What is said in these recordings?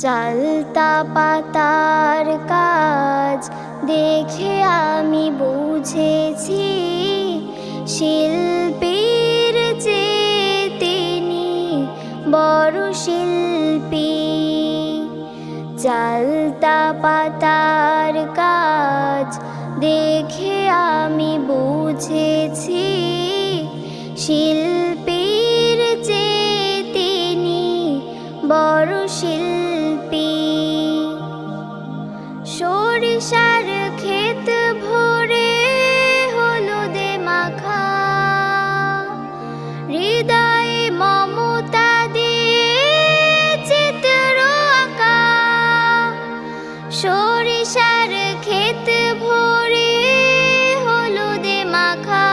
চালতা পাতার কাজ দেখে আমি বুঝেছি শিল্পীর চেয়ে তিনি বড় শিল্পী। চালতা পাতার কাজ দেখে আমি বুঝেছি শিল্পীর চেয়ে তিনি বড় শিল্পী। সরিষার ক্ষেত ভরে হলুদে মাখা, হৃদয়ে মমতা দিয়ে চিত্র আঁকা। সরিষার ক্ষেত ভরে হলুদে মাখা,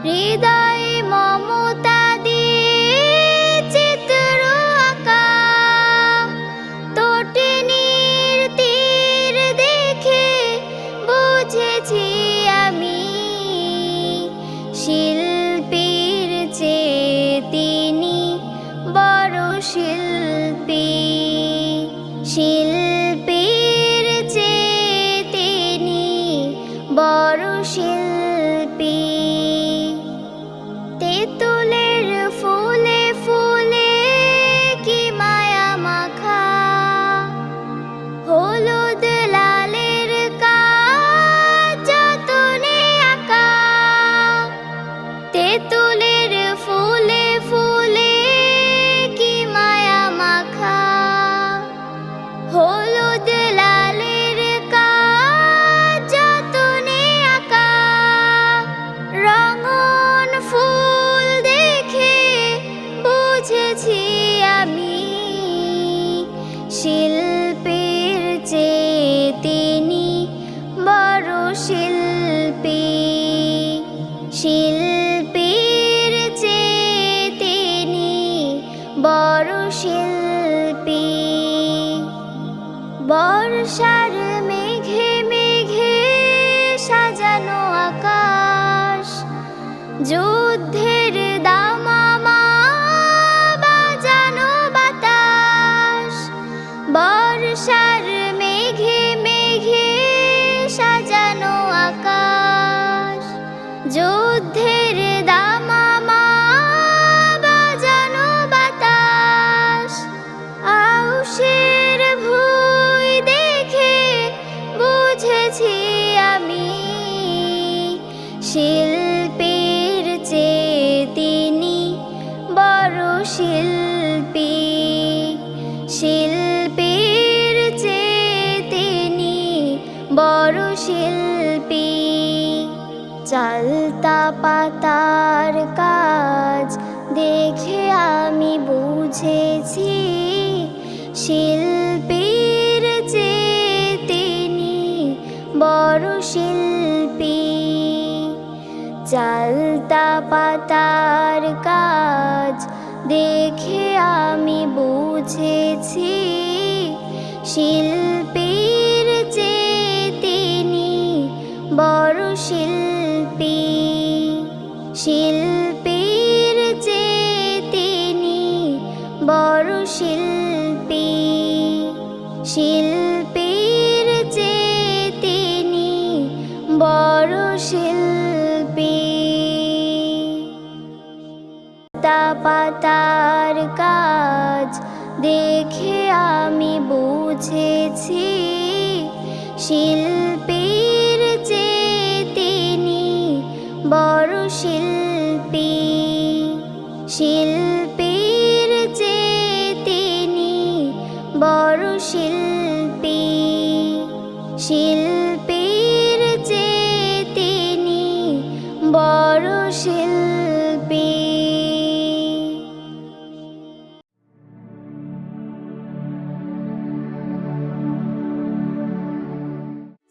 হৃদয়ে মমতা দিয়ে চিত্র আঁকা। তটিনীর তীর দেখে বুঝেছি আমি শিল্পীর চেয়ে তিনি বড় শিল্পী। শিল্পীর চেয়ে তিনি বড় শিল্পী। তেঁতুলের ফুলে ফুলে কি মায়া মাখা, হলুদ লালের কাজ যতনে আঁকা। তেঁতুলের ফুলে ফুলে কি মায়া মাখা, হলুদ লালের কাজ যতনে আঁকা। রঙন ফুল দেখে বুঝেছি আমি শিল্পীর চেয়ে তিনি বড় শিল্পী। শিল্পীর চেয়ে তিনি বড় শিল্পী। বর্ষার মেঘে মেঘে সাজানো আকাশ, যুদ্ধের দামামা বাজানো বাতাস। বর্ষার মেঘে মেঘে সাজানো আকাশ, যুদ্ধের দামামা বাজানো বাতাস। আউশের ভুঁই দেখে বুঝেছি আমি শিল্পীর চেয়ে তিনি বড় শিল্পী। শিল্পীর চেয়ে তিনি বড় শিল্পী। চালতা পাতার কাজ দেখে আমি বুঝেছি শিল্পীর চেয়ে তিনি বড় শিল্পী। চালতা পাতার কাজ দেখে আমি বুঝেছি শিল্পীর চেয়ে তিনি বড় শিল্পী। শিল্পীর চেয়ে তিনি বড় শিল্পী। শিল্পীর চেয়ে তিনি বড় শিল্পী। পাতার কাজ দেখে আমি বুঝেছি শিল্পীর চেয়ে তিনি বড় শিল্পী। শিল্পীর চেয়ে তিনি বড় শিল্পী। শিল্পীর চেয়ে তিনি বড় শিল্পী।